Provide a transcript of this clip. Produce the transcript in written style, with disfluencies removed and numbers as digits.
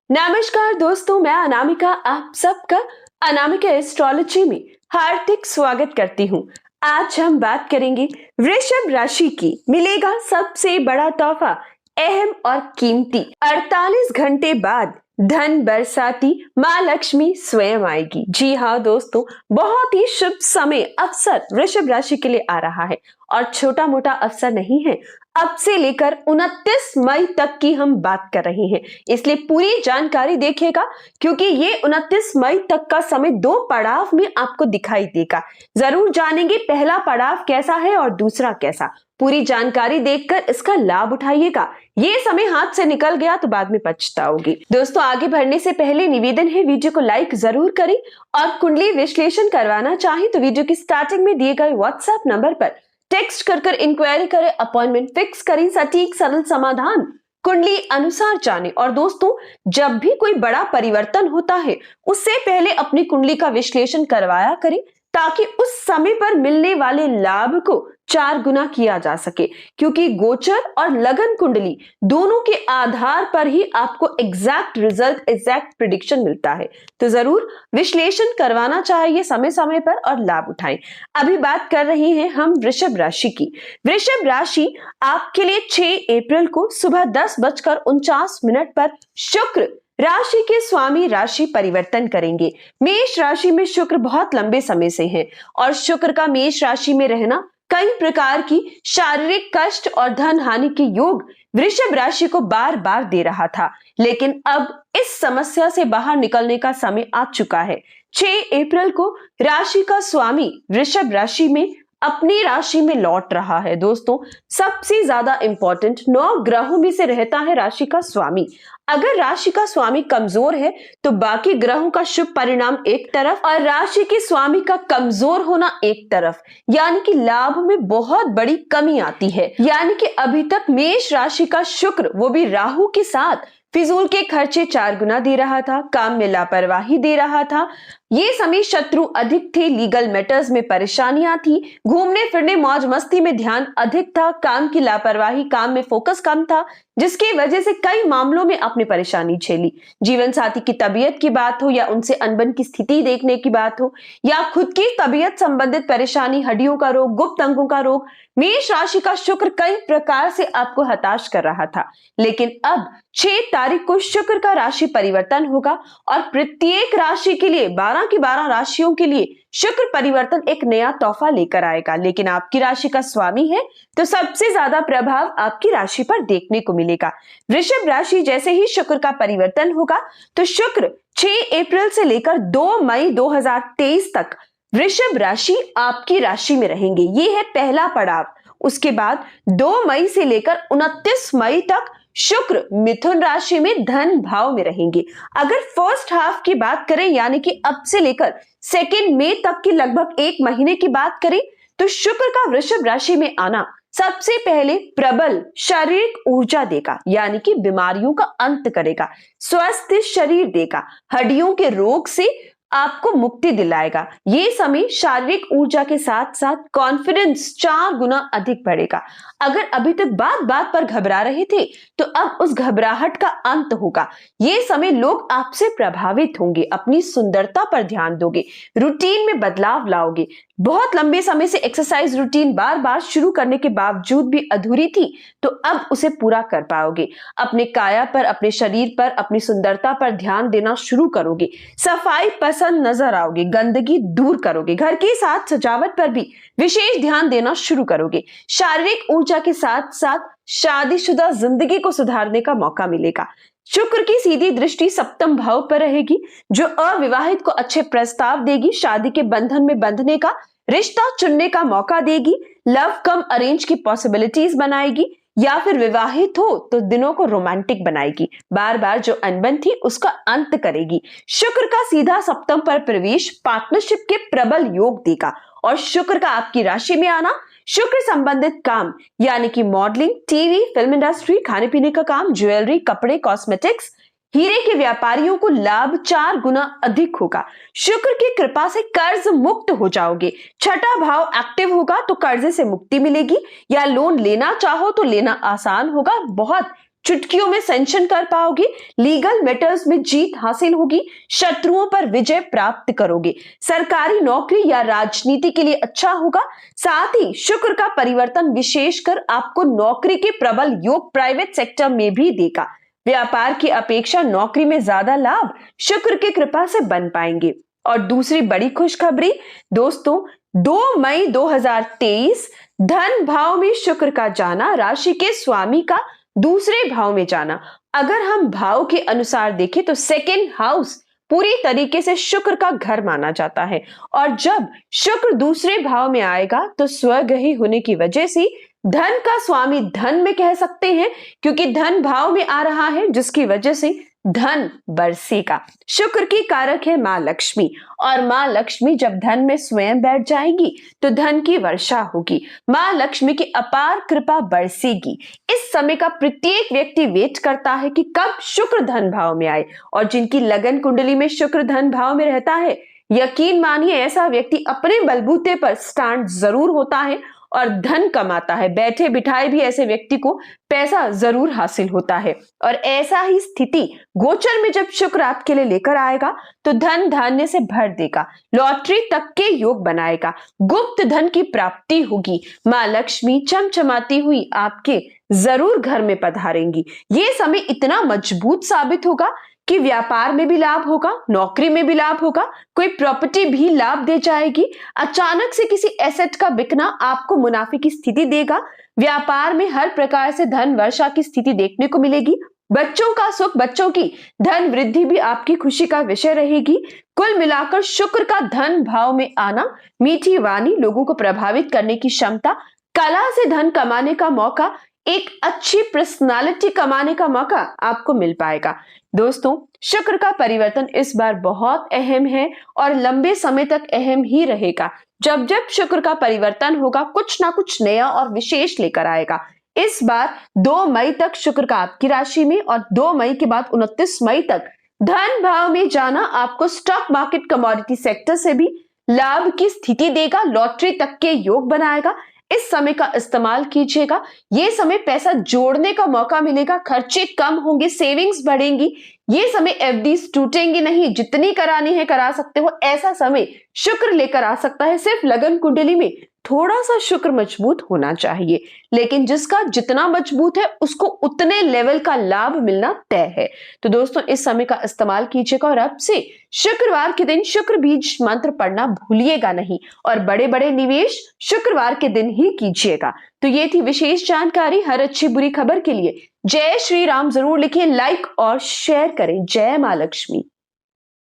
नमस्कार दोस्तों, मैं अनामिका आप सबका अनामिका एस्ट्रोलॉजी में हार्दिक स्वागत करती हूँ। आज हम बात करेंगे वृषभ राशि की। मिलेगा सबसे बड़ा तोहफा, अहम और कीमती। 48 घंटे बाद धन बरसाती माँ लक्ष्मी स्वयं आएगी। जी हाँ दोस्तों, बहुत ही शुभ समय अवसर वृषभ राशि के लिए आ रहा है और छोटा मोटा अवसर नहीं है। अब से लेकर 29 मई तक की हम बात कर रहे हैं, इसलिए पूरी जानकारी देखिएगा क्योंकि ये 29 मई तक का समय 2 पड़ाव में आपको दिखाई देगा। जरूर जानेंगे पहला पड़ाव कैसा है और दूसरा कैसा। पूरी जानकारी देखकर इसका लाभ उठाइएगा। ये समय हाथ से निकल गया तो बाद में पछताओगे। दोस्तों, आगे बढ़ने से पहले निवेदन है, वीडियो को लाइक जरूर करें और कुंडली विश्लेषण करवाना चाहे तो वीडियो की स्टार्टिंग में दिए गए व्हाट्सएप नंबर पर टेक्स्ट कर इंक्वायरी करें, अपॉइंटमेंट फिक्स करें, सटीक सरल समाधान कुंडली अनुसार जाने। और दोस्तों, जब भी कोई बड़ा परिवर्तन होता है उससे पहले अपनी कुंडली का विश्लेषण करवाया करें ताकि उस समय पर मिलने वाले लाभ को 4 गुना किया जा सके, क्योंकि गोचर और लगन कुंडली दोनों के आधार पर ही आपको एग्जैक्ट रिजल्ट, एग्जैक्ट प्रिडिक्शन मिलता है। तो जरूर विश्लेषण करवाना चाहिए समय समय पर और लाभ उठाएं। अभी बात कर रहे हैं हम वृषभ राशि की। वृषभ राशि आपके लिए 6 अप्रैल को सुबह 10:49 पर शुक्र राशि के स्वामी राशि परिवर्तन करेंगे। मेष राशि में शुक्र बहुत लंबे समय से है और शुक्र का मेष राशि में रहना कई प्रकार की शारीरिक कष्ट और धन हानि के योग वृषभ राशि को बार बार दे रहा था, लेकिन अब इस समस्या से बाहर निकलने का समय आ चुका है। 6 अप्रैल को राशि का स्वामी वृषभ राशि में अपनी राशि में लौट रहा है। दोस्तों, सबसे ज्यादा इंपॉर्टेंट 9 ग्रहों में से रहता है राशि का स्वामी। अगर राशि का स्वामी कमजोर है तो बाकी ग्रहों का शुभ परिणाम एक तरफ और राशि के स्वामी का कमजोर होना एक तरफ, यानी कि लाभ में बहुत बड़ी कमी आती है। यानी कि अभी तक मेष राशि का शुक्र, वो भी राहु के साथ, फिजूल के खर्चे 4 गुना दे रहा था, काम में लापरवाही दे रहा था। ये समय शत्रु अधिक थे, लीगल मैटर्स में परेशानियां थी, घूमने फिरने मौज मस्ती में ध्यान अधिक था, काम की लापरवाही, काम में फोकस कम था, जिसकी वजह से कई मामलों में आपने परेशानी झेली। जीवन साथी की तबीयत की बात हो या उनसे अनबन की स्थिति देखने की बात हो या खुद की तबीयत संबंधित परेशानी, हड्डियों का रोग, गुप्त अंगों का रोग, मेष राशि का शुक्र कई प्रकार से आपको हताश कर रहा था। लेकिन अब 6 तारीख को शुक्र का राशि परिवर्तन होगा और प्रत्येक राशि के लिए 12 की 12 राशियों के लिए शुक्र परिवर्तन एक नया तोहफा लेकर आएगा। लेकिन आपकी राशि का स्वामी है तो सबसे ज्यादा प्रभाव आपकी राशि पर देखने को मिलेगा। वृषभ राशि जैसे ही शुक्र का परिवर्तन होगा तो शुक्र 6 अप्रैल से लेकर 2 मई 2023 तक वृषभ राशि आपकी राशि में रहेंगे। ये है पहला पड़ाव। उसके बाद 2 मई से लेकर 29 मई तक शुक्र मिथुन राशि में धन भाव में रहेंगे। अगर फर्स्ट हाफ की बात करें, यानी कि अब से लेकर 2 मई तक की लगभग 1 महीने की बात करें, तो शुक्र का वृषभ राशि में आना सबसे पहले प्रबल शारीरिक ऊर्जा देगा, यानी कि बीमारियों का अंत करेगा, स्वस्थ शरीर देगा, हड्डियों के रोग से आपको मुक्ति दिलाएगा। ये समय शारीरिक ऊर्जा के साथ साथ कॉन्फिडेंस 4 गुना अधिक बढ़ेगा। अगर अभी तक बात बात पर घबरा रहे थे तो अब उस घबराहट का अंत होगा। ये समय लोग आपसे प्रभावित होंगे, अपनी सुंदरता पर ध्यान दोगे, रूटीन में बदलाव लाओगे। बहुत लंबे समय से एक्सरसाइज रूटीन बार बार शुरू करने के बावजूद भी अधूरी थी, तो अब उसे पूरा कर पाओगे। अपने काया पर, अपने शरीर पर, अपनी सुंदरता पर ध्यान देना शुरू करोगे। सफाई पसंद नजर आओगे, गंदगी दूर करोगे, घर के साथ सजावट पर भी विशेष ध्यान देना शुरू करोगे। शारीरिक ऊर्जा के साथ साथ शादीशुदा जिंदगी को सुधारने का मौका मिलेगा। शुक्र की सीधी दृष्टि 7वें भाव पर रहेगी, जो अविवाहित को अच्छे प्रस्ताव देगी, शादी के बंधन में बंधने का, रिश्ता चुनने का मौका देगी, लव कम अरेंज की पॉसिबिलिटीज बनाएगी, या फिर विवाहित हो तो दिनों को रोमांटिक बनाएगी, बार बार जो अनबन थी उसका अंत करेगी। शुक्र का सीधा 7वें पर प्रवेश पार्टनरशिप के प्रबल योग देगा और शुक्र का आपकी राशि में आना शुक्र संबंधित काम, यानी कि मॉडलिंग, टीवी, फिल्म इंडस्ट्री, खाने पीने का काम, ज्वेलरी, कपड़े, कॉस्मेटिक्स, हीरे के व्यापारियों को लाभ 4 गुना अधिक होगा। शुक्र की कृपा से कर्ज मुक्त हो जाओगे। 6ठा भाव एक्टिव होगा तो कर्जे से मुक्ति मिलेगी, या लोन लेना चाहो तो लेना आसान होगा, बहुत चुटकियों में सेंशन कर पाओगे, लीगल मैटर्स में जीत हासिल होगी, शत्रुओं पर विजय प्राप्त करोगे, सरकारी नौकरी या राजनीति के लिए अच्छा होगा। साथ ही शुक्र का परिवर्तन विशेषकर आपको नौकरी के प्रबल योग प्राइवेट सेक्टर में भी देगा। व्यापार की अपेक्षा नौकरी में ज्यादा लाभ शुक्र की कृपा से बन पाएंगे। और दूसरी बड़ी खुशखबरी दोस्तों, 2 मई 2023 धन भाव में शुक्र का जाना, राशि के स्वामी का दूसरे भाव में जाना। अगर हम भाव के अनुसार देखें तो सेकेंड हाउस पूरी तरीके से शुक्र का घर माना जाता है, और जब शुक्र दूसरे भाव में आएगा तो स्वग्रही होने की वजह से धन का स्वामी धन में कह सकते हैं, क्योंकि धन भाव में आ रहा है, जिसकी वजह से धन बरसेगा। शुक्र की कारक है मां लक्ष्मी, और मां लक्ष्मी जब धन में स्वयं बैठ जाएगी तो धन की वर्षा होगी, मां लक्ष्मी की अपार कृपा बरसेगी। इस समय का प्रत्येक व्यक्ति वेट करता है कि कब शुक्र धन भाव में आए, और जिनकी लगन कुंडली में शुक्र धन भाव में रहता है, यकीन मानिए ऐसा व्यक्ति अपने बलबूते पर स्टैंड जरूर होता है और धन कमाता है। बैठे बिठाए भी ऐसे व्यक्ति को पैसा जरूर हासिल होता है। और ऐसा ही स्थिति गोचर में जब शुक्र आपके लिए लेकर आएगा तो धन धान्य से भर देगा, लॉटरी तक के योग बनाएगा, गुप्त धन की प्राप्ति होगी, मां लक्ष्मी चमचमाती हुई आपके जरूर घर में पधारेंगी। ये समय इतना मजबूत साबित होगा कि व्यापार में भी लाभ होगा, नौकरी में भी लाभ होगा, कोई प्रॉपर्टी भी लाभ दे जाएगी, अचानक से किसी एसेट का बिकना आपको मुनाफे की स्थिति देगा, व्यापार में हर प्रकार से धन वर्षा की स्थिति देखने को मिलेगी, बच्चों का सुख, बच्चों की धन वृद्धि भी आपकी खुशी का विषय रहेगी। कुल मिलाकर शुक्र का धन भाव में आना, मीठी वाणी, लोगों को प्रभावित करने की क्षमता, कला से धन कमाने का मौका, एक अच्छी पर्सनालिटी कमाने का मौका आपको मिल पाएगा। दोस्तों, शुक्र का परिवर्तन इस बार बहुत अहम है और लंबे समय तक अहम ही रहेगा। जब जब शुक्र का परिवर्तन होगा कुछ ना कुछ नया और विशेष लेकर आएगा। इस बार 2 मई तक शुक्र का आपकी राशि में और 2 मई के बाद 29 मई तक धन भाव में जाना आपको स्टॉक मार्केट, कमोडिटी सेक्टर से भी लाभ की स्थिति देगा, लॉटरी तक के योग बनाएगा। इस समय का इस्तेमाल कीजिएगा। ये समय पैसा जोड़ने का मौका मिलेगा, खर्चे कम होंगे, सेविंग्स बढ़ेंगी। ये समय एफडीज टूटेंगी नहीं, जितनी करानी है करा सकते हो, ऐसा समय शुक्र लेकर आ सकता है। सिर्फ लगन कुंडली में थोड़ा सा शुक्र मजबूत होना चाहिए, लेकिन जिसका जितना मजबूत है उसको उतने लेवल का लाभ मिलना तय है। तो दोस्तों, इस समय का इस्तेमाल कीजिएगा और अब से शुक्रवार के दिन शुक्र बीज मंत्र पढ़ना भूलिएगा नहीं, और बड़े बड़े निवेश शुक्रवार के दिन ही कीजिएगा। तो ये थी विशेष जानकारी। हर अच्छी बुरी खबर के लिए जय श्री राम जरूर लिखें, लाइक और शेयर करें। जय मां लक्ष्मी।